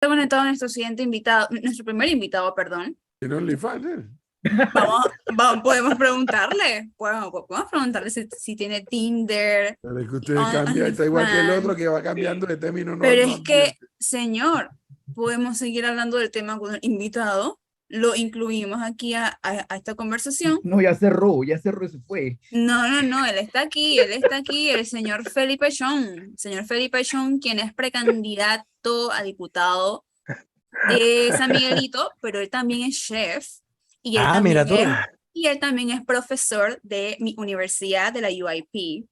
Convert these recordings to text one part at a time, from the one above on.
Conectado a nuestro siguiente invitado, nuestro primer invitado, perdón. ¿Tiene OnlyFans él? Podemos preguntarle, podemos preguntarle si tiene Tinder, Pero es que usted cambia, está igual que el otro OnlyFans. que va cambiando de término, no, Pero no es que, advierte. señor, podemos seguir hablando del tema con el invitado. Lo incluimos aquí a esta conversación. No, ya cerró y se fue. No, él está aquí, el señor Felipe Chong, quien es precandidato a diputado de San Miguelito, pero él también es chef y él Mira también tú. es profesor de mi universidad, de la UIP.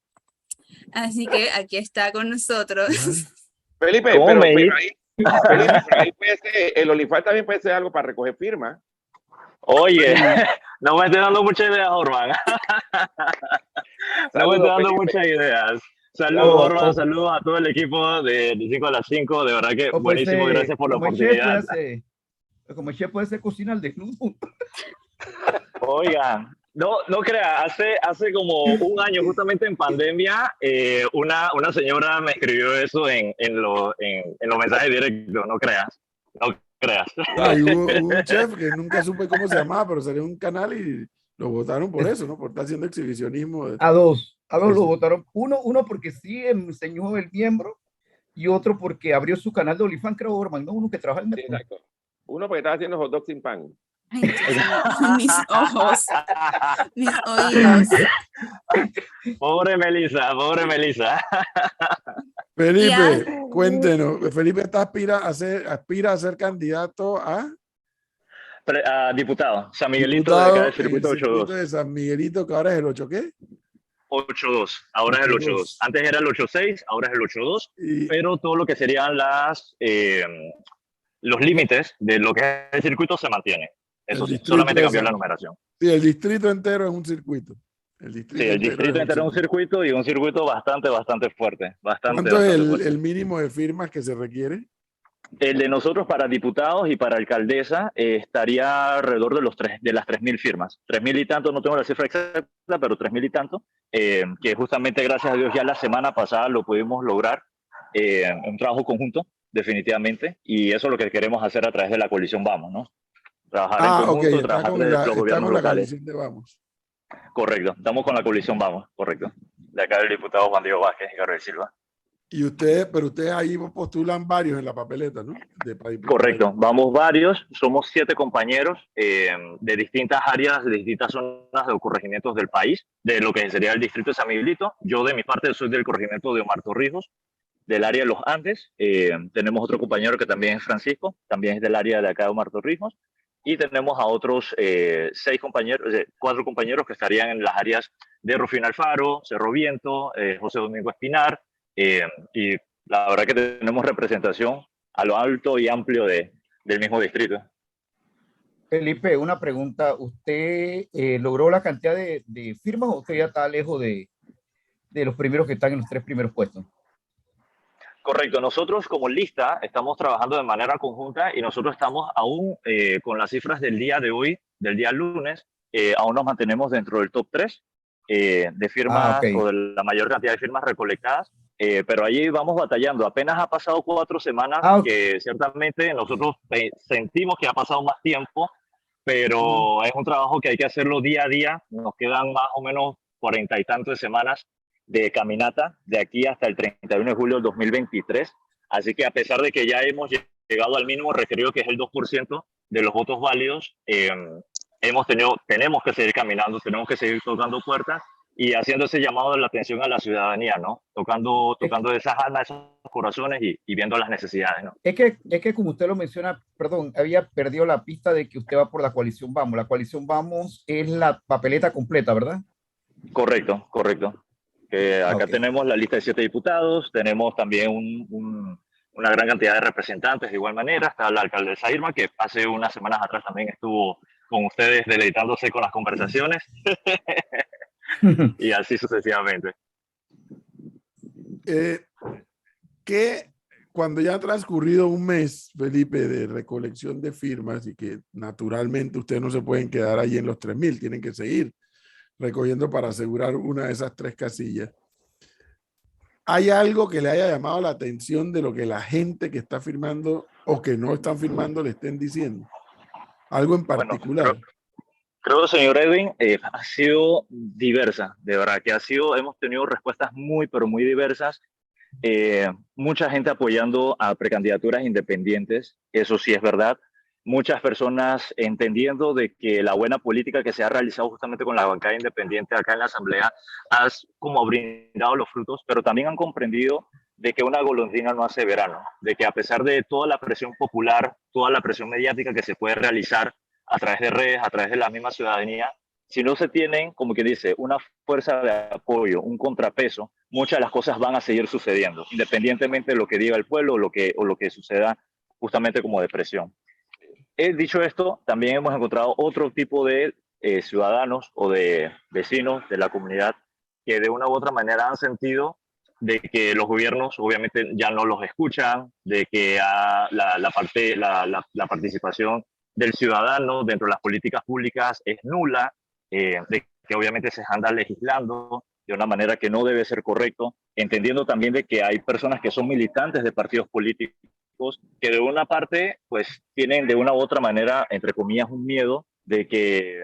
Así que aquí está con nosotros. Felipe, ¿Cómo pero, me pero dices? ahí, Felipe, pero ahí puede ser, el OnlyFans también puede ser algo para recoger firmas. Oye, no me estoy dando muchas ideas, Orban. No me estoy dando Felipe. muchas ideas. Saludos, Orban, saludos a todo el equipo de 5 a las 5. De verdad que buenísimo, gracias por la oportunidad. Como chef puede ser cocina al desnudo. Oiga, no crea, hace como un año, justamente en pandemia, una señora me escribió eso en los mensajes directos, no creas. Y hubo un chef que nunca supe cómo se llamaba, pero salió en un canal y lo votaron por eso, ¿no? Por estar haciendo exhibicionismo. A dos lo votaron. Uno porque sí enseñó el miembro y otro porque abrió su canal de OnlyFans, creo, Orman, ¿no? Uno que trabaja en Sí, exacto. Uno porque estaba haciendo hot dogs sin pan. Ay, mis ojos, mis oídos. Pobre Melissa. Felipe, cuéntenos. Felipe aspira a ser candidato a Diputado, San Miguelito diputado de acá del en el circuito circuito 8-2. de San Miguelito, que ahora es el 8, ¿qué? 8-2, ahora es el 8-2. Antes era el 8-6, ahora es el 8-2, pero todo lo que serían los límites de lo que es el circuito se mantiene. Eso sí, solamente cambió la numeración. Sí, el distrito entero es un circuito. El distrito entero es un circuito y un circuito bastante fuerte. ¿Cuánto es el mínimo de firmas que se requiere? El de nosotros para diputados y para alcaldesa estaría alrededor de las 3.000 firmas. 3.000 y tanto, no tengo la cifra exacta, pero 3.000 y tanto, que justamente gracias a Dios ya la semana pasada lo pudimos lograr, un trabajo conjunto, definitivamente, y eso es lo que queremos hacer a través de la coalición Vamos, ¿no? Trabajar en conjunto, trabajar desde los gobiernos locales. De Vamos. Correcto, estamos con la coalición Vamos, correcto. De acá el diputado Juan Diego Vázquez y Gabriel Silva. Y ustedes ahí postulan varios en la papeleta, ¿no? Correcto, vamos varios, somos 7 compañeros de distintas áreas, de distintas zonas de corregimientos del país, de lo que sería el distrito de San Miguelito. Yo de mi parte soy del corregimiento de Omar Torrijos, del área de los Andes. Tenemos otro compañero que también es Francisco, también es del área de acá de Omar Torrijos. Y tenemos a otros 4 compañeros que estarían en las áreas de Rufino Alfaro, Cerro Viento, José Domingo Espinar, y la verdad que tenemos representación a lo alto y amplio del mismo distrito. Felipe, una pregunta. ¿Usted logró la cantidad de firmas o usted ya está lejos de los primeros que están en los 3 primeros puestos? Correcto, nosotros como lista estamos trabajando de manera conjunta y nosotros estamos aún con las cifras del día de hoy, del día lunes, aún nos mantenemos dentro del top 3 de firmas o de la mayor cantidad de firmas recolectadas, pero allí vamos batallando. Apenas ha pasado 4 semanas que ciertamente nosotros sentimos que ha pasado más tiempo, pero es un trabajo que hay que hacerlo día a día. Nos quedan más o menos 40 y tantas semanas de caminata de aquí hasta el 31 de julio del 2023. Así que a pesar de que ya hemos llegado al mínimo requerido, que es el 2% de los votos válidos, tenemos que seguir caminando, tenemos que seguir tocando puertas y haciendo ese llamado de la atención a la ciudadanía, ¿no? Tocando esas almas, esos corazones y viendo las necesidades, ¿no? Es que como usted lo menciona, perdón, había perdido la pista de que usted va por la coalición Vamos. La coalición Vamos es la papeleta completa, ¿verdad? Correcto. Acá tenemos la lista de 7 diputados, tenemos también una gran cantidad de representantes de igual manera. Está la alcaldesa Irma, que hace unas semanas atrás también estuvo con ustedes deleitándose con las conversaciones. Y así sucesivamente. Que cuando ya ha transcurrido un mes, Felipe, de recolección de firmas y que naturalmente ustedes no se pueden quedar ahí en los 3.000, tienen que seguir recogiendo para asegurar una de esas 3 casillas. ¿Hay algo que le haya llamado la atención de lo que la gente que está firmando o que no están firmando le estén diciendo? ¿Algo en Bueno, particular? creo, señor Edwin, ha sido diversa, de verdad, que hemos tenido respuestas muy, pero muy diversas. Mucha gente apoyando a precandidaturas independientes, eso sí es verdad. Muchas personas entendiendo de que la buena política que se ha realizado justamente con la bancada independiente acá en la Asamblea ha como brindado los frutos, pero también han comprendido de que una golondrina no hace verano, de que a pesar de toda la presión popular, toda la presión mediática que se puede realizar a través de redes, a través de la misma ciudadanía, si no se tienen, como que dice, una fuerza de apoyo, un contrapeso, muchas de las cosas van a seguir sucediendo, independientemente de lo que diga el pueblo o lo que suceda justamente como depresión. Dicho esto, también hemos encontrado otro tipo de ciudadanos o de vecinos de la comunidad que de una u otra manera han sentido de que los gobiernos obviamente ya no los escuchan, de que la participación del ciudadano dentro de las políticas públicas es nula, de que obviamente se anda legislando de una manera que no debe ser correcto, entendiendo también de que hay personas que son militantes de partidos políticos que de una parte pues tienen de una u otra manera, entre comillas, un miedo de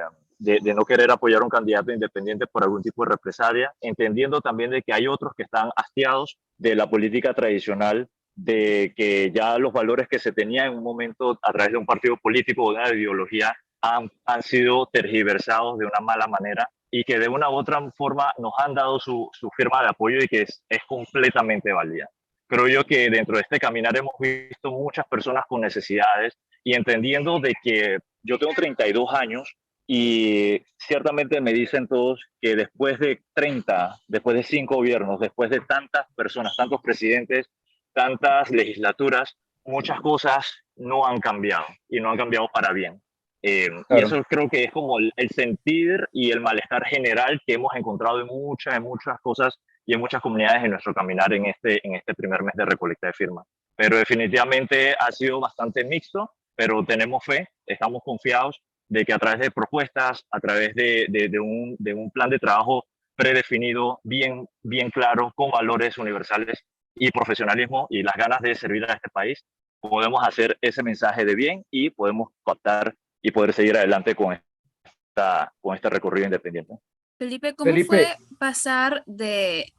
no querer apoyar a un candidato independiente por algún tipo de represalia, entendiendo también de que hay otros que están hastiados de la política tradicional, de que ya los valores que se tenían en un momento a través de un partido político o de una ideología han sido tergiversados de una mala manera y que de una u otra forma nos han dado su firma de apoyo y que es completamente válida. Creo yo que dentro de este caminar hemos visto muchas personas con necesidades y entendiendo de que yo tengo 32 años y ciertamente me dicen todos que después de 30, después de 5 gobiernos, después de tantas personas, tantos presidentes, tantas legislaturas, muchas cosas no han cambiado y no han cambiado para bien. Y Claro. eso creo que es como el sentir y el malestar general que hemos encontrado en muchas cosas y en muchas comunidades en nuestro caminar en este primer mes de recolecta de firmas. Pero definitivamente ha sido bastante mixto, pero tenemos fe, estamos confiados de que a través de propuestas, a través de un plan de trabajo predefinido, bien claro, con valores universales y profesionalismo y las ganas de servir a este país, podemos hacer ese mensaje de bien y podemos captar y poder seguir adelante con este recorrido independiente. Felipe, ¿cómo Felipe, fue pasar de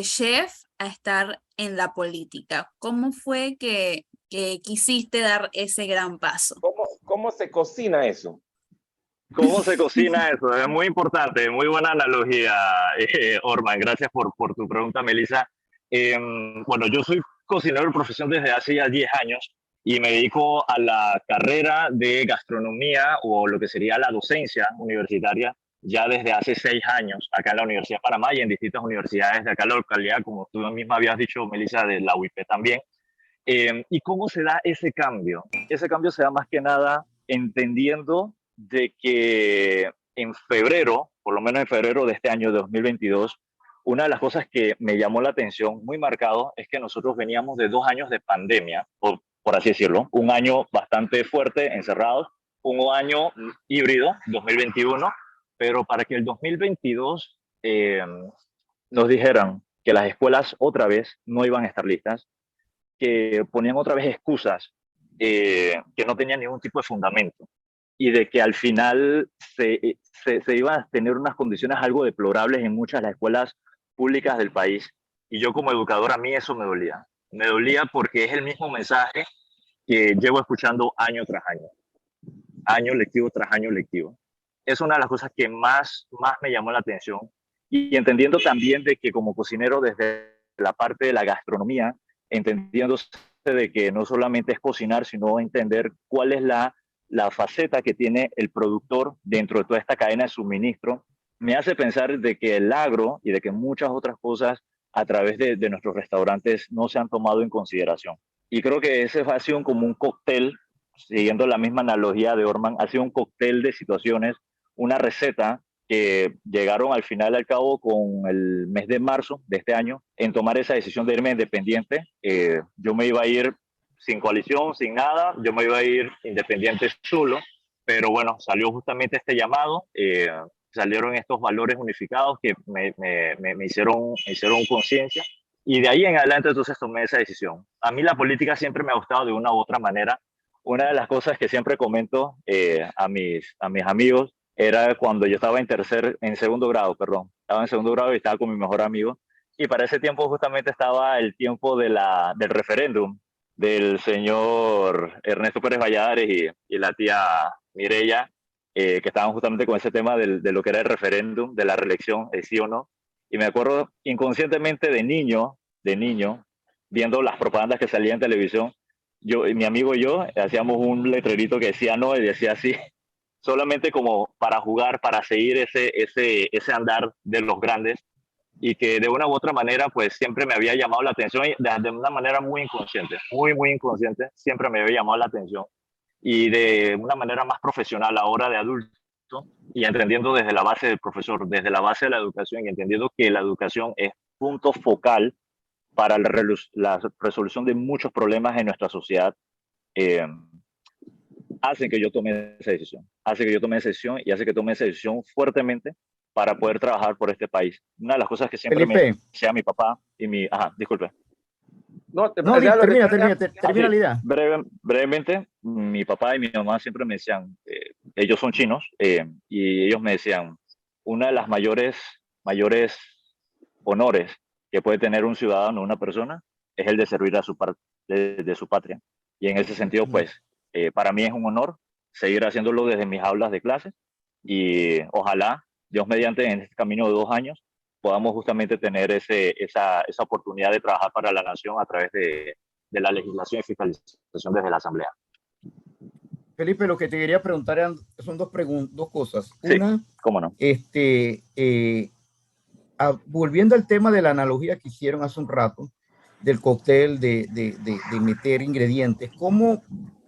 chef a estar en la política? ¿Cómo fue que quisiste dar ese gran paso? ¿Cómo se cocina eso? ¿Cómo se cocina eso? Es muy importante, muy buena analogía, Orman. Gracias por tu pregunta, Melissa. Bueno, yo soy cocinero de profesión desde hace ya 10 años y me dedico a la carrera de gastronomía o lo que sería la docencia universitaria ya desde hace 6 años acá en la Universidad de Panamá y en distintas universidades de acá en la localidad, como tú misma habías dicho, Melissa, de la UIP también. ¿Y cómo se da ese cambio? Ese cambio se da más que nada entendiendo de que en febrero, por lo menos en febrero de este año de 2022, una de las cosas que me llamó la atención muy marcado es que nosotros veníamos de 2 años de pandemia, por así decirlo, un año bastante fuerte, encerrados, un año híbrido, 2021, pero para que el 2022 nos dijeran que las escuelas otra vez no iban a estar listas, que ponían otra vez excusas que no tenían ningún tipo de fundamento y de que al final se iban a tener unas condiciones algo deplorables en muchas de las escuelas públicas del país. Y yo como educador a mí eso me dolía. Me dolía porque es el mismo mensaje que llevo escuchando año tras año lectivo tras año lectivo. Es una de las cosas que más me llamó la atención y entendiendo también de que como cocinero desde la parte de la gastronomía, entendiéndose de que no solamente es cocinar, sino entender cuál es la faceta que tiene el productor dentro de toda esta cadena de suministro, me hace pensar de que el agro y de que muchas otras cosas a través de nuestros restaurantes no se han tomado en consideración. Y creo que ese ha sido como un cóctel, siguiendo la misma analogía de Orman, ha sido un cóctel de situaciones, una receta que llegaron al final al cabo con el mes de marzo de este año en tomar esa decisión de irme independiente. Yo me iba a ir sin coalición, sin nada, yo me iba a ir independiente solo, pero bueno, salió justamente este llamado, salieron estos valores unificados que me hicieron conciencia Y de ahí en adelante entonces tomé esa decisión. A mí la política siempre me ha gustado de una u otra manera. Una de las cosas que siempre comento a mis amigos era cuando yo estaba en segundo grado, perdón. Estaba en segundo grado y estaba con mi mejor amigo. Y para ese tiempo justamente estaba el tiempo del referéndum del señor Ernesto Pérez Valladares y la tía Mireya, que estaban justamente con ese tema de lo que era el referéndum, de la reelección, sí o no. Y me acuerdo inconscientemente de niño, viendo las propagandas que salían en televisión, mi amigo y yo hacíamos un letrerito que decía no y decía sí, solamente como para jugar, para seguir ese andar de los grandes, y que de una u otra manera pues siempre me había llamado la atención y de una manera muy inconsciente, muy inconsciente, siempre me había llamado la atención, y de una manera más profesional ahora de adulto, y entendiendo desde la base del profesor, desde la base de la educación, y entendiendo que la educación es punto focal para la resolución de muchos problemas en nuestra sociedad, eh, hacen que yo tome esa decisión. Hace que yo tome esa decisión y hace que tome esa decisión fuertemente para poder trabajar por este país. Una de las cosas que siempre Felipe. me decía mi papá y Ajá, disculpe. No, termina la idea. Brevemente, mi papá y mi mamá siempre me decían, ellos son chinos, y ellos me decían, una de las mayores honores que puede tener un ciudadano, una persona, es el de servir a de su patria. Y en ese sentido, pues, para mí es un honor seguir haciéndolo desde mis aulas de clase, y ojalá, Dios mediante, en este camino de 2 años, podamos justamente tener esa oportunidad de trabajar para la nación a través de la legislación y fiscalización desde la Asamblea. Felipe, lo que te quería preguntar son dos cosas. Sí, una, cómo no. Volviendo al tema de la analogía que hicieron hace un rato, del cóctel, de meter ingredientes, como,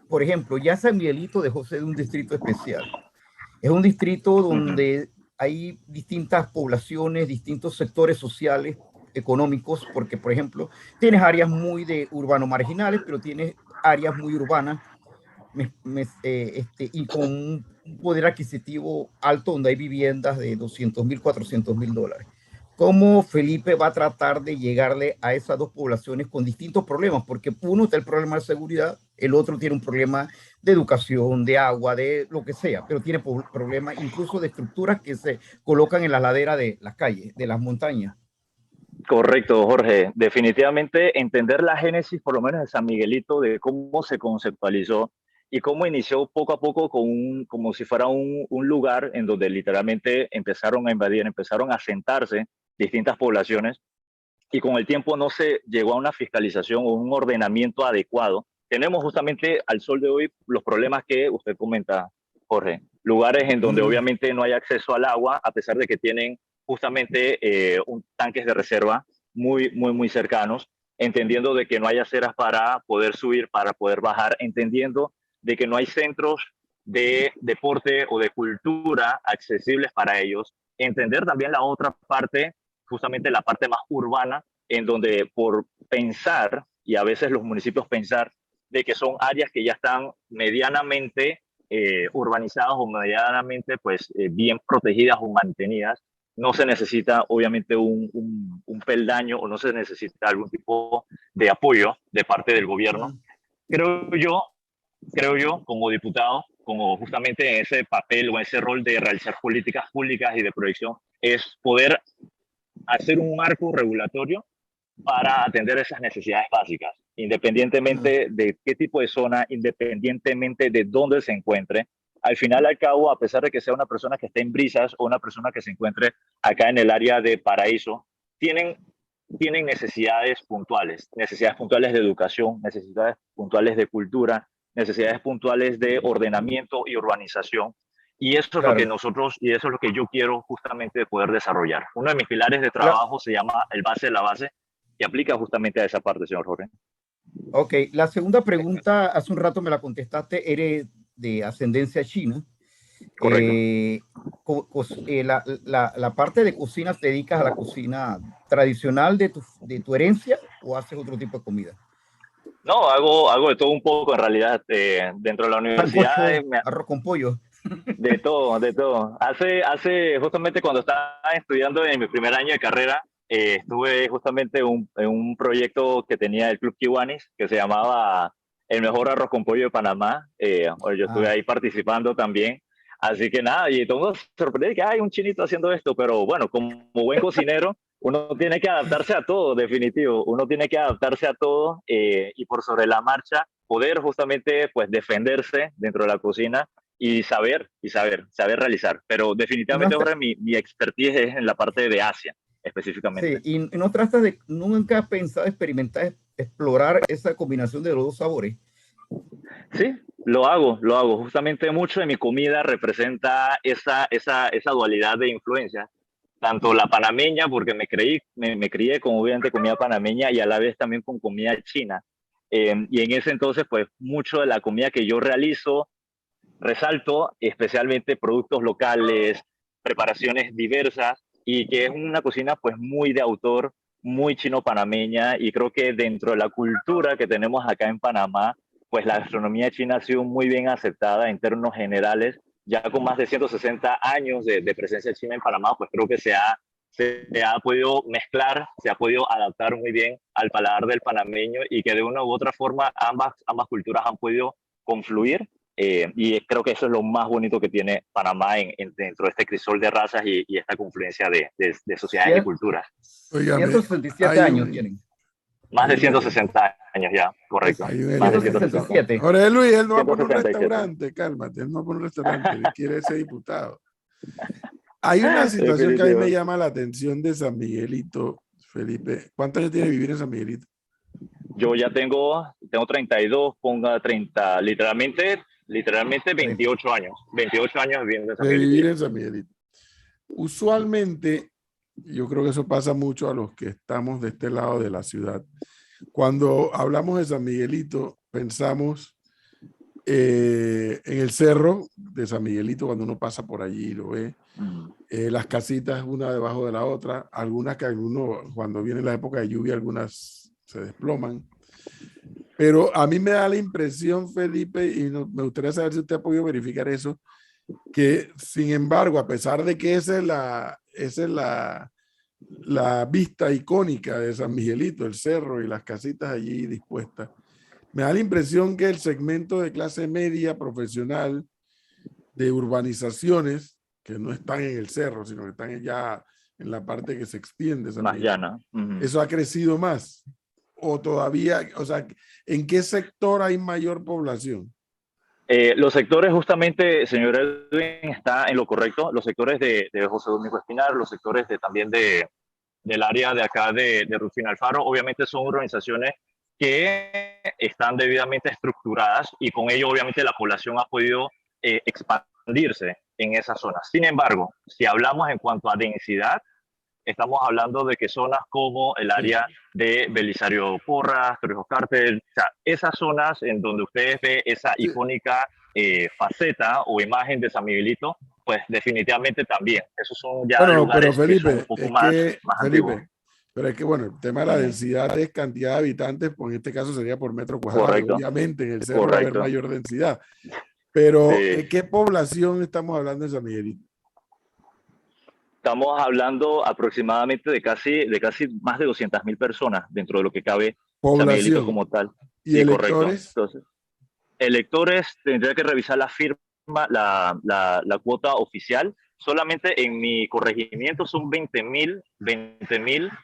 por ejemplo, ya San Miguelito dejó ser un distrito especial. Es un distrito donde hay distintas poblaciones, distintos sectores sociales, económicos, porque, por ejemplo, tienes áreas muy de urbano marginales, pero tienes áreas muy urbanas y con un poder adquisitivo alto, donde hay viviendas de $200,000, $400,000. ¿Cómo Felipe va a tratar de llegarle a esas dos poblaciones con distintos problemas? Porque uno está el problema de seguridad, el otro tiene un problema de educación, de agua, de lo que sea, pero tiene problemas incluso de estructuras que se colocan en la ladera de las calles, de las montañas. Correcto, Jorge. Definitivamente entender la génesis, por lo menos de San Miguelito, de cómo se conceptualizó y cómo inició poco a poco como si fuera un lugar en donde literalmente empezaron a invadir, empezaron a asentarse distintas poblaciones, y con el tiempo no se llegó a una fiscalización o un ordenamiento adecuado. Tenemos justamente al sol de hoy los problemas que usted comenta, Jorge. Lugares en donde obviamente no hay acceso al agua, a pesar de que tienen justamente tanques de reserva muy cercanos, entendiendo de que no hay aceras para poder subir, para poder bajar, entendiendo de que no hay centros de deporte o de cultura accesibles para ellos. Entender también la otra parte, justamente la parte más urbana, en donde por pensar, y a veces los municipios pensar, de que son áreas que ya están medianamente urbanizadas o medianamente pues, bien protegidas o mantenidas, no se necesita obviamente un peldaño o no se necesita algún tipo de apoyo de parte del gobierno. Creo yo como diputado, como justamente en ese papel o ese rol de realizar políticas públicas y de proyección, es poder hacer un marco regulatorio para atender esas necesidades básicas, independientemente de qué tipo de zona, independientemente de dónde se encuentre. Al final, al cabo, a pesar de que sea una persona que esté en Brisas o una persona que se encuentre acá en el área de Paraíso, tienen necesidades puntuales de educación, necesidades puntuales de cultura, necesidades puntuales de ordenamiento y urbanización. Y eso es lo que nosotros, y eso es lo que yo quiero justamente poder desarrollar. Uno de mis pilares de trabajo se llama el base de la base, y aplica justamente a esa parte, señor Jorge. Ok, la segunda pregunta, hace un rato me la contestaste, eres de ascendencia china. Correcto. La parte de cocina, ¿te dedicas a la cocina tradicional de tu herencia o haces otro tipo de comida? No, hago de todo un poco en realidad. Dentro de la universidad. Arroz con pollo. De todo. Hace justamente cuando estaba estudiando en mi primer año de carrera, estuve justamente en un proyecto que tenía el Club Kiwanis, que se llamaba El Mejor Arroz con Pollo de Panamá. Yo estuve Ah, ahí participando también. Así que nada, y todo el mundo se sorprende que hay un chinito haciendo esto, pero bueno, como buen cocinero, uno tiene que adaptarse a todo, definitivo. Uno tiene que adaptarse a todo y por sobre la marcha poder justamente pues defenderse dentro de la cocina y saber realizar. Pero y no definitivamente has ahora mi expertise es en la parte de Asia, sí, específicamente. y no tratas de, nunca has pensado experimentar, explorar esa combinación de los dos sabores. Sí, lo hago. Justamente mucho de mi comida representa esa dualidad de influencia. Tanto la panameña, porque me crié con obviamente comida panameña y a la vez también con comida china. Y en ese entonces, pues mucho de la comida que yo realizo, resalto especialmente productos locales, preparaciones diversas y que es una cocina pues muy de autor, muy chino-panameña y creo que dentro de la cultura que tenemos acá en Panamá, pues la gastronomía china ha sido muy bien aceptada en términos generales, ya con más de 160 años de presencia china en Panamá, pues creo que se ha podido mezclar, se ha podido adaptar muy bien al paladar del panameño y que de una u otra forma ambas culturas han podido confluir y creo que eso es lo más bonito que tiene Panamá dentro de este crisol de razas y esta confluencia de sociedades y Cien- culturas. Óigame, 167 hay años un, tienen. Más hay de un, 160 años ya, Es correcto. hay un Más de elemento. 160. 167. Jorge Luis, él no va a poner un 167. restaurante, cálmate, él no va a poner un restaurante, él quiere ser diputado. Hay una situación que a mí me Definitivo. llama la atención de San Miguelito, Felipe. ¿Cuántos años tiene vivir en San Miguelito? Yo ya tengo 32, ponga 30, literalmente 28 años. 28 años viviendo en San De Miguelito vivir ya. en San Miguelito. Usualmente, yo creo que eso pasa mucho a los que estamos de este lado de la ciudad. Cuando hablamos de San Miguelito, pensamos en el cerro de San Miguelito, cuando uno pasa por allí y lo ve, las casitas una debajo de la otra, algunas que cuando viene la época de lluvia, algunas se desploman. Pero a mí me da la impresión, Felipe, y me gustaría saber si usted ha podido verificar eso, que sin embargo, a pesar de que esa es la vista icónica de San Miguelito, el cerro y las casitas allí dispuestas, me da la impresión que el segmento de clase media profesional de urbanizaciones, que no están en el cerro, sino que están ya en la parte que se extiende San Más Miguelito, llana. eso ha crecido más. O todavía, o sea, ¿en qué sector hay mayor población? Los sectores, justamente, señor Edwin, está en lo correcto. Los sectores de José Domingo Espinar, los sectores también del área de acá de Rufino Alfaro, obviamente son organizaciones que están debidamente estructuradas y con ello, obviamente, la población ha podido expandirse en esas zonas. Sin embargo, si hablamos en cuanto a densidad, estamos hablando de que zonas como el Sí. área de Belisario Porras, Torrijos Cártel, o sea, esas zonas en donde ustedes ven esa Sí. icónica faceta o imagen de San Miguelito, pues definitivamente también. Esos son ya Bueno, pero lugares que son un Felipe, poco más antiguos. pero es que bueno, el tema de la densidad es cantidad de habitantes, pues en este caso sería por metro cuadrado, y Correcto, obviamente en el cerro va a haber correcto. mayor densidad. Pero, Sí. ¿qué población estamos hablando en San Miguelito? Estamos hablando aproximadamente de casi más de 200.000 personas dentro de lo que cabe San Miguelito Población. como tal. ¿Y Sí, correcto. electores? Entonces, electores tendría que revisar la firma, la cuota oficial. Solamente en mi corregimiento son 20.000,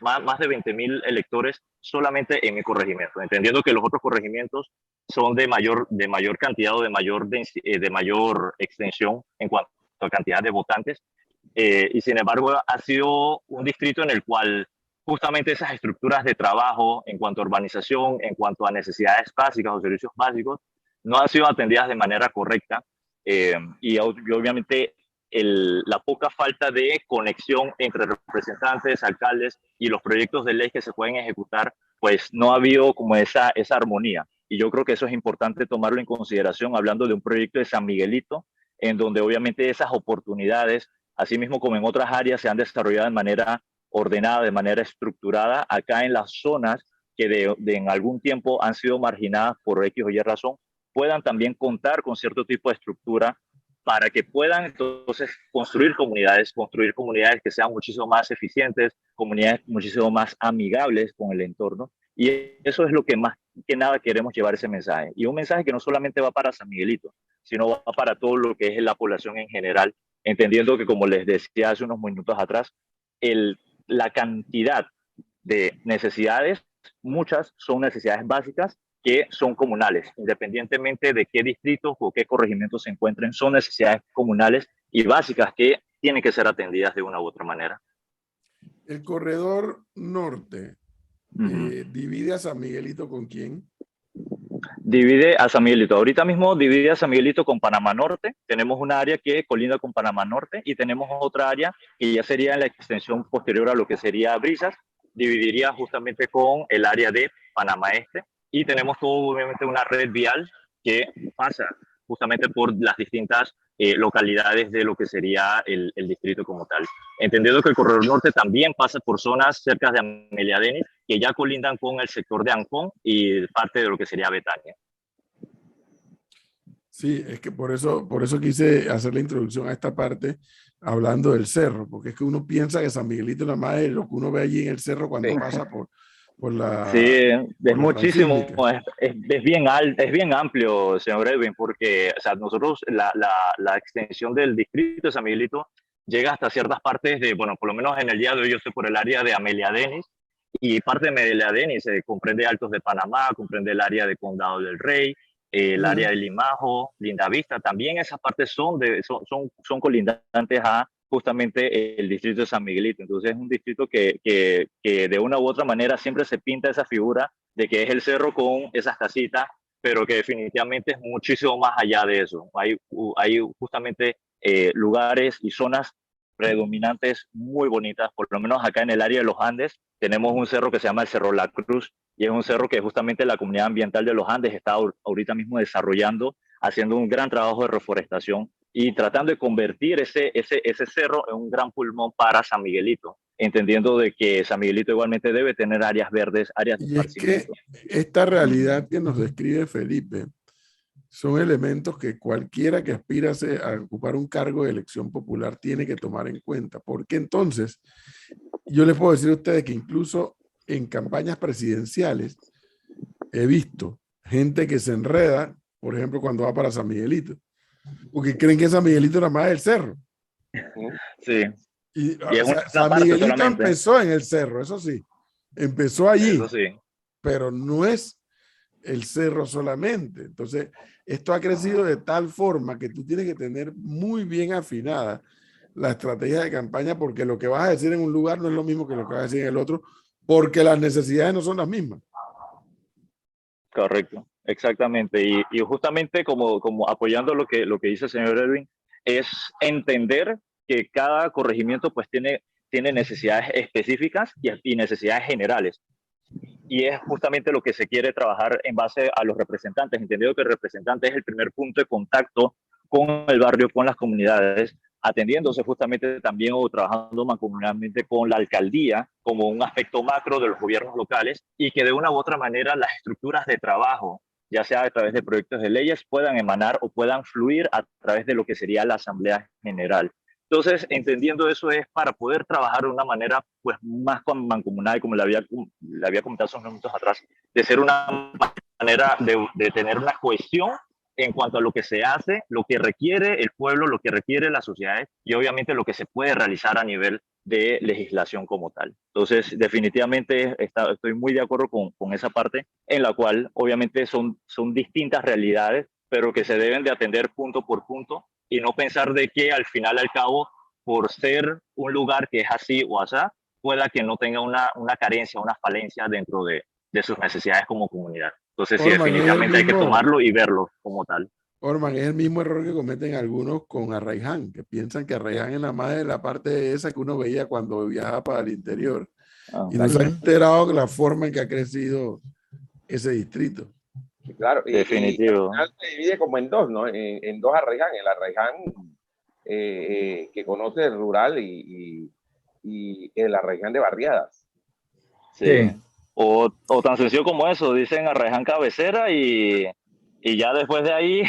más de 20.000 electores solamente en mi corregimiento, entendiendo que los otros corregimientos son de mayor cantidad o de mayor extensión en cuanto a cantidad de votantes. Y sin embargo, ha sido un distrito en el cual justamente esas estructuras de trabajo en cuanto a urbanización, en cuanto a necesidades básicas o servicios básicos, no han sido atendidas de manera correcta y obviamente la poca falta de conexión entre representantes, alcaldes y los proyectos de ley que se pueden ejecutar, pues no ha habido como esa armonía. Y yo creo que eso es importante tomarlo en consideración hablando de un proyecto de San Miguelito, en donde obviamente esas oportunidades, así mismo como en otras áreas, se han desarrollado de manera ordenada, de manera estructurada, acá en las zonas que en algún tiempo han sido marginadas por X o Y razón, puedan también contar con cierto tipo de estructura para que puedan entonces construir comunidades que sean muchísimo más eficientes, comunidades muchísimo más amigables con el entorno. Y eso es lo que más que nada queremos llevar ese mensaje. Y un mensaje que no solamente va para San Miguelito, sino va para todo lo que es la población en general, entendiendo que, como les decía hace unos minutos atrás, la cantidad de necesidades, muchas son necesidades básicas que son comunales, independientemente de qué distritos o qué corregimientos se encuentren, son necesidades comunales y básicas que tienen que ser atendidas de una u otra manera. El corredor norte divide a San Miguelito ¿con quién? Divide a San Miguelito. Ahorita mismo divide a San Miguelito con Panamá Norte. Tenemos una área que colinda con Panamá Norte y tenemos otra área que ya sería en la extensión posterior a lo que sería Brisas. Dividiría justamente con el área de Panamá Este. Y tenemos todo, obviamente, una red vial que pasa justamente por las distintas localidades de lo que sería el distrito como tal. Entendiendo que el corredor norte también pasa por zonas cerca de Amelia Denis, que ya colindan con el sector de Ancón y parte de lo que sería Betania. Sí, es que por eso quise hacer la introducción a esta parte hablando del cerro, porque es que uno piensa que San Miguelito nada más es lo que uno ve allí en el cerro cuando pasa por la... Sí, es muchísimo, Transísmica. es bien alto, es bien amplio, señor Edwin, porque, o sea, nosotros, la extensión del distrito de San Miguelito llega hasta ciertas partes de, bueno, por lo menos en el día de hoy yo estoy por el área de Amelia Denis, y parte de Amelia Denis comprende Altos de Panamá, comprende el área de Condado del Rey, el área de Limajo, Lindavista, también esas partes son colindantes a justamente el distrito de San Miguelito. Entonces es un distrito que de una u otra manera siempre se pinta esa figura de que es el cerro con esas casitas, pero que definitivamente es muchísimo más allá de eso. Hay justamente lugares y zonas predominantes muy bonitas, por lo menos acá en el área de los Andes tenemos un cerro que se llama el Cerro La Cruz, y es un cerro que justamente la comunidad ambiental de los Andes está ahorita mismo desarrollando, haciendo un gran trabajo de reforestación y tratando de convertir ese cerro en un gran pulmón para San Miguelito, entendiendo de que San Miguelito igualmente debe tener áreas verdes, áreas de Y es que esparcimiento. esta realidad que nos describe Felipe son elementos que cualquiera que aspira a ocupar un cargo de elección popular tiene que tomar en cuenta, porque entonces yo les puedo decir a ustedes que incluso en campañas presidenciales he visto gente que se enreda, por ejemplo, cuando va para San Miguelito, porque creen que San Miguelito nada más es el cerro. Sí. Y, Y es o sea, una San parte Miguelito solamente. empezó en el cerro, eso sí, empezó allí, Eso sí. pero no es el cerro solamente. Entonces, esto ha crecido de tal forma que tú tienes que tener muy bien afinada la estrategia de campaña, porque lo que vas a decir en un lugar no es lo mismo que lo que vas a decir en el otro, porque las necesidades no son las mismas. Correcto, exactamente. Y justamente como apoyando lo que dice el señor Edwin, es entender que cada corregimiento pues tiene necesidades específicas y necesidades generales. Y es justamente lo que se quiere trabajar en base a los representantes, entendiendo que el representante es el primer punto de contacto con el barrio, con las comunidades, atendiéndose justamente también o trabajando mancomunadamente con la alcaldía como un aspecto macro de los gobiernos locales, y que de una u otra manera las estructuras de trabajo, ya sea a través de proyectos de leyes, puedan emanar o puedan fluir a través de lo que sería la Asamblea General. Entonces, entendiendo eso, es para poder trabajar de una manera pues más mancomunada, como le había comentado hace unos minutos atrás, de ser una manera de tener una cohesión en cuanto a lo que se hace, lo que requiere el pueblo, lo que requiere las sociedades y obviamente lo que se puede realizar a nivel de legislación como tal. Entonces, definitivamente estoy muy de acuerdo con esa parte, en la cual obviamente son distintas realidades, pero que se deben de atender punto por punto, y no pensar de que al final, al cabo, por ser un lugar que es así o asá, pueda que no tenga una carencia, una falencia dentro de sus necesidades como comunidad. Entonces, sí, Orman, definitivamente hay que tomarlo y verlo como tal. Orman, es el mismo error que cometen algunos con Arraiján, que piensan que Arraiján es la más de la parte esa que uno veía cuando viajaba para el interior. Y no se han enterado de la forma en que ha crecido ese distrito. Claro, Definitivo. Y al final se divide como en dos, ¿no? En dos Arraiján. El Arraiján que conoce el rural y el Arraiján de barriadas. Sí. O tan sencillo como eso, dicen Arraiján cabecera y ya después de ahí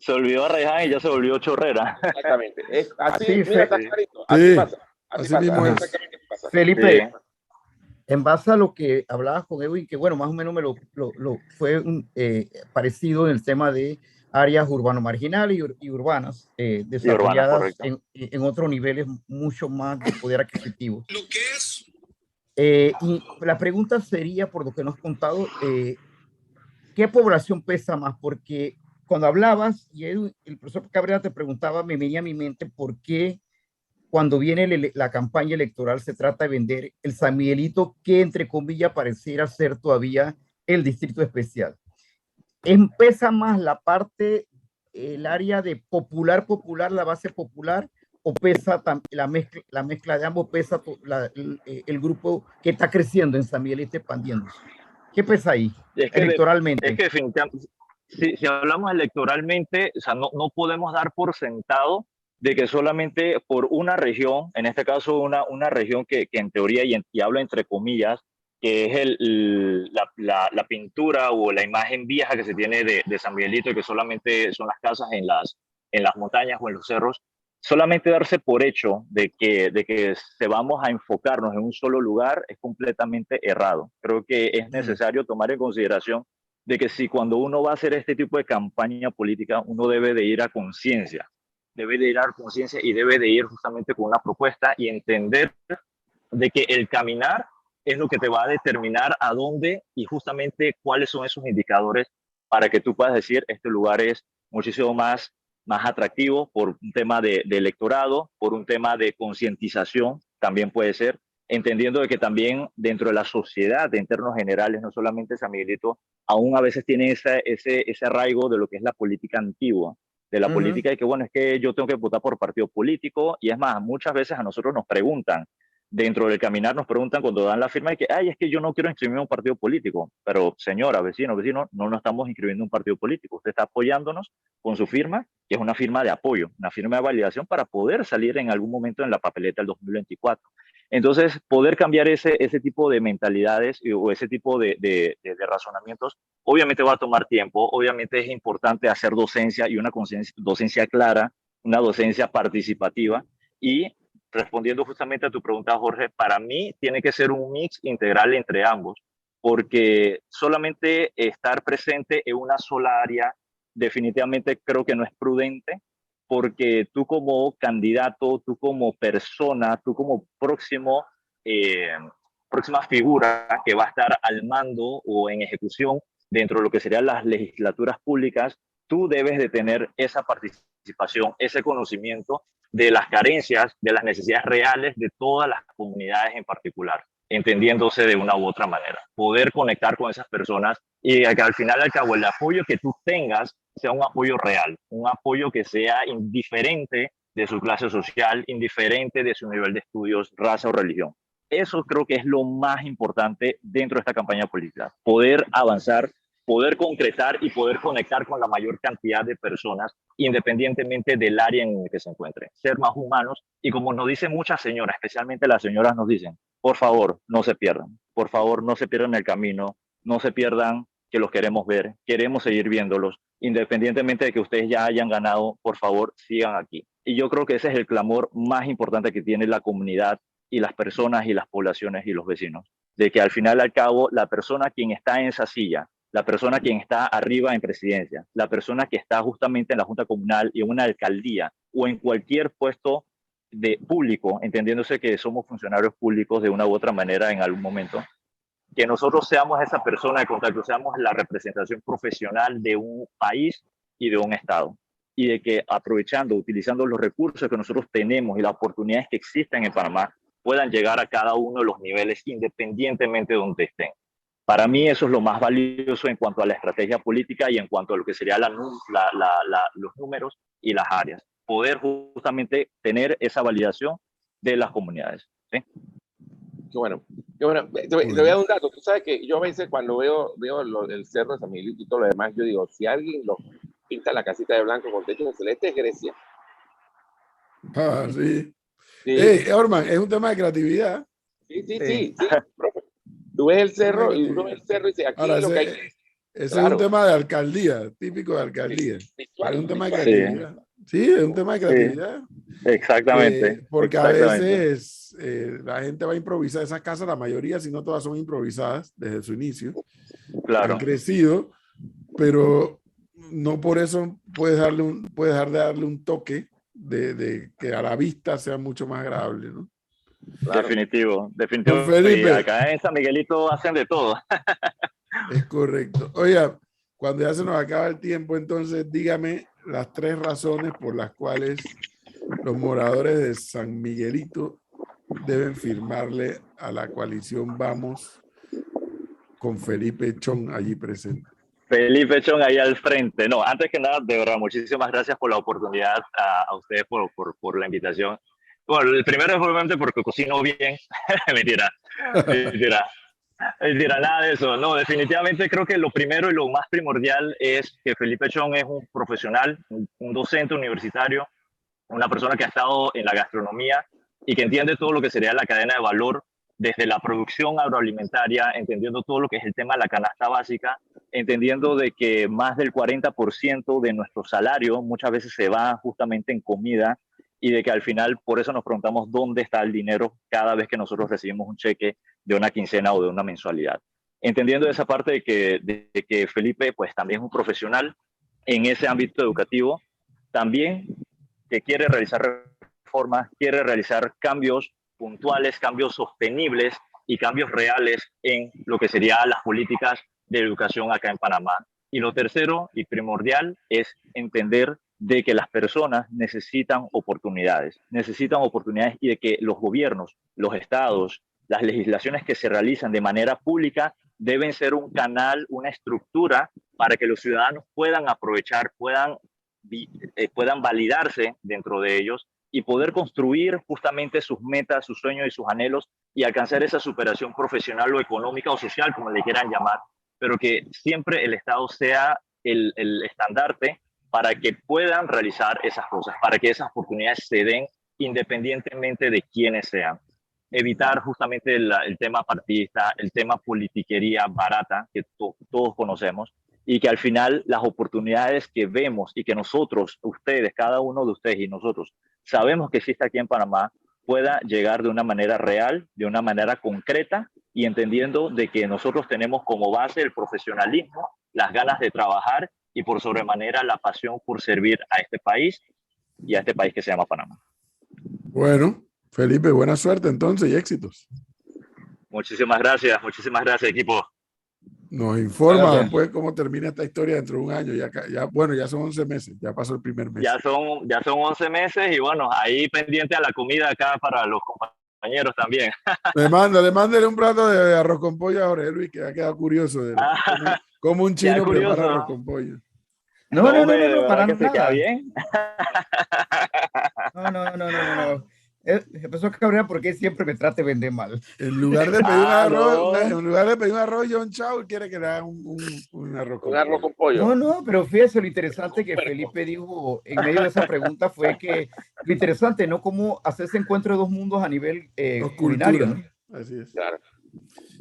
Se olvidó Arraiján y ya se volvió Chorrera. Exactamente. Es así, Así, mira, está Fe- clarito. Sí, Así pasa. así mismo es. Exactamente así pasa. Felipe, Sí. en base a lo que hablabas con Edwin, que bueno, más o menos fue parecido en el tema de áreas urbano-marginales y urbanas desarrolladas correcto. en otros niveles mucho más de poder adquisitivo. Lo que es Y la pregunta sería, por lo que nos has contado, ¿qué población pesa más? Porque cuando hablabas, y el profesor Cabrera te preguntaba, me venía a mi mente por qué cuando viene la campaña electoral se trata de vender el San Miguelito, que entre comillas pareciera ser todavía el distrito especial. ¿Pesa más la parte, el área de popular, la base popular, o pesa la mezcla de ambos, pesa el grupo que está creciendo en San Miguelito expandiéndose? ¿Qué pesa ahí electoralmente? Es que definitivamente, si hablamos electoralmente, o sea, no podemos dar por sentado de que solamente por una región, en este caso una región que en teoría, y hablo entre comillas, que es la pintura o la imagen vieja que se tiene de San Miguelito, que solamente son las casas en las montañas o en los cerros, solamente darse por hecho de que se vamos a enfocarnos en un solo lugar es completamente errado. Creo que es necesario tomar en consideración de que si cuando uno va a hacer este tipo de campaña política, uno debe de ir a conciencia, y debe de ir justamente con una propuesta y entender de que el caminar es lo que te va a determinar a dónde y justamente cuáles son esos indicadores para que tú puedas decir este lugar es muchísimo más atractivo por un tema de electorado, por un tema de concientización, también puede ser, entendiendo de que también dentro de la sociedad, en términos generales, no solamente San Miguelito, aún a veces tiene ese arraigo de lo que es la política antigua, de la política de que, bueno, es que yo tengo que votar por partido político, y es más, muchas veces a nosotros nos preguntan, dentro del caminar nos preguntan cuando dan la firma de que, ay, es que yo no quiero inscribirme en un partido político, pero señora, vecino, no nos estamos inscribiendo en un partido político, usted está apoyándonos con su firma, que es una firma de apoyo, una firma de validación para poder salir en algún momento en la papeleta del 2024. Entonces, poder cambiar ese tipo de mentalidades o ese tipo de razonamientos, obviamente va a tomar tiempo, obviamente es importante hacer docencia y una docencia clara, una docencia participativa, y respondiendo justamente a tu pregunta, Jorge, para mí tiene que ser un mix integral entre ambos, porque solamente estar presente en una sola área definitivamente creo que no es prudente, porque tú como candidato, tú como persona, tú como próxima figura que va a estar al mando o en ejecución dentro de lo que serían las legislaturas públicas, tú debes de tener esa participación, ese conocimiento de las carencias, de las necesidades reales de todas las comunidades en particular, entendiéndose de una u otra manera. Poder conectar con esas personas y que al final, al cabo, el apoyo que tú tengas sea un apoyo real, un apoyo que sea indiferente de su clase social, indiferente de su nivel de estudios, raza o religión. Eso creo que es lo más importante dentro de esta campaña política, poder avanzar, poder concretar y poder conectar con la mayor cantidad de personas, independientemente del área en el que se encuentre. Ser más humanos, y como nos dicen muchas señoras, especialmente las señoras nos dicen, por favor, no se pierdan, por favor, no se pierdan el camino, no se pierdan que los queremos ver, queremos seguir viéndolos, independientemente de que ustedes ya hayan ganado, por favor, sigan aquí. Y yo creo que ese es el clamor más importante que tiene la comunidad y las personas y las poblaciones y los vecinos, de que al final y al cabo la persona quien está en esa silla, la persona quien está arriba en presidencia, la persona que está justamente en la junta comunal y en una alcaldía o en cualquier puesto de público, entendiéndose que somos funcionarios públicos de una u otra manera en algún momento, que nosotros seamos esa persona de contacto, seamos la representación profesional de un país y de un estado, y de que aprovechando, utilizando los recursos que nosotros tenemos y las oportunidades que existen en Panamá, puedan llegar a cada uno de los niveles independientemente de donde estén. Para mí eso es lo más valioso en cuanto a la estrategia política y en cuanto a lo que serían los números y las áreas. Poder justamente tener esa validación de las comunidades. ¿Sí? Qué bueno. Te voy a dar un dato. Tú sabes que yo a veces cuando veo el cerro de San Miguelito y todo lo demás, yo digo, si alguien lo pinta la casita de blanco con techo de celeste, es Grecia. Ah, sí. Sí. Hey, Orman, es un tema de creatividad. Sí, profe. Tú ves el cerro y uno ve el cerro y dice, aquí ahora, lo que hay Ese Claro. es un tema de alcaldía, típico de alcaldía. Es un tema de Sí. creatividad. Sí, es un tema de creatividad. Exactamente. Porque a Exactamente. veces la gente va a improvisar. Esas casas, la mayoría, si no todas, son improvisadas desde su inicio. Claro. Han crecido, pero no por eso puedes dejar de darle un toque de que a la vista sea mucho más agradable, ¿no? Claro. Definitivo, Don definitivo. Y Felipe, acá en San Miguelito hacen de todo. es correcto. Oiga, cuando ya se nos acaba el tiempo, entonces dígame las 3 razones por las cuales los moradores de San Miguelito deben firmarle a la coalición Vamos con Felipe Chong allí presente. Felipe Chong ahí al frente. No, antes que nada, de verdad, muchísimas gracias por la oportunidad, a ustedes por la invitación. Bueno, el primero es obviamente porque cocino bien. Mentira, mentira. Mentira, nada de eso. No, definitivamente creo que lo primero y lo más primordial es que Felipe Chong es un profesional, un docente universitario, una persona que ha estado en la gastronomía y que entiende todo lo que sería la cadena de valor, desde la producción agroalimentaria, entendiendo todo lo que es el tema de la canasta básica, entendiendo de que más del 40% de nuestro salario muchas veces se va justamente en comida, y de que al final por eso nos preguntamos dónde está el dinero cada vez que nosotros recibimos un cheque de una quincena o de una mensualidad. Entendiendo esa parte de que Felipe pues también es un profesional en ese ámbito educativo, también que quiere realizar reformas, quiere realizar cambios puntuales, cambios sostenibles y cambios reales en lo que serían las políticas de educación acá en Panamá. Y lo tercero y primordial es entender de que las personas necesitan oportunidades y de que los gobiernos, los estados, las legislaciones que se realizan de manera pública deben ser un canal, una estructura para que los ciudadanos puedan aprovechar, puedan validarse dentro de ellos y poder construir justamente sus metas, sus sueños y sus anhelos y alcanzar esa superación profesional o económica o social, como le quieran llamar, pero que siempre el Estado sea el estandarte para que puedan realizar esas cosas, para que esas oportunidades se den independientemente de quiénes sean. Evitar justamente el tema partidista, el tema politiquería barata que todos conocemos, y que al final las oportunidades que vemos y que nosotros, ustedes, cada uno de ustedes y nosotros sabemos que existe aquí en Panamá, pueda llegar de una manera real, de una manera concreta, y entendiendo de que nosotros tenemos como base el profesionalismo, las ganas de trabajar y por sobremanera la pasión por servir a este país y a este país que se llama Panamá. Bueno, Felipe, buena suerte entonces y éxitos. Muchísimas gracias equipo. Nos informa Gracias. después cómo termina esta historia dentro de un año. Bueno, ya son 11 meses, ya pasó el primer mes. Ya son 11 meses y bueno, ahí pendiente a la comida acá para los compañeros también. Mándale un plato de arroz con pollo a Jorge Luis, que ha quedado curioso de cómo un chino prepara arroz con pollo. No, para que se queda nada. bien. No. Empezó a cabrear porque siempre me trata de vender mal. En lugar de pedir un arroz, John Chow quiere que le hagan un arroz con pollo. Con pollo. No, pero fíjese lo interesante que Felipe dijo en medio de esa pregunta fue que lo interesante, ¿no? Cómo hacer ese encuentro de dos mundos a nivel culinario, ¿no? Así es. Claro.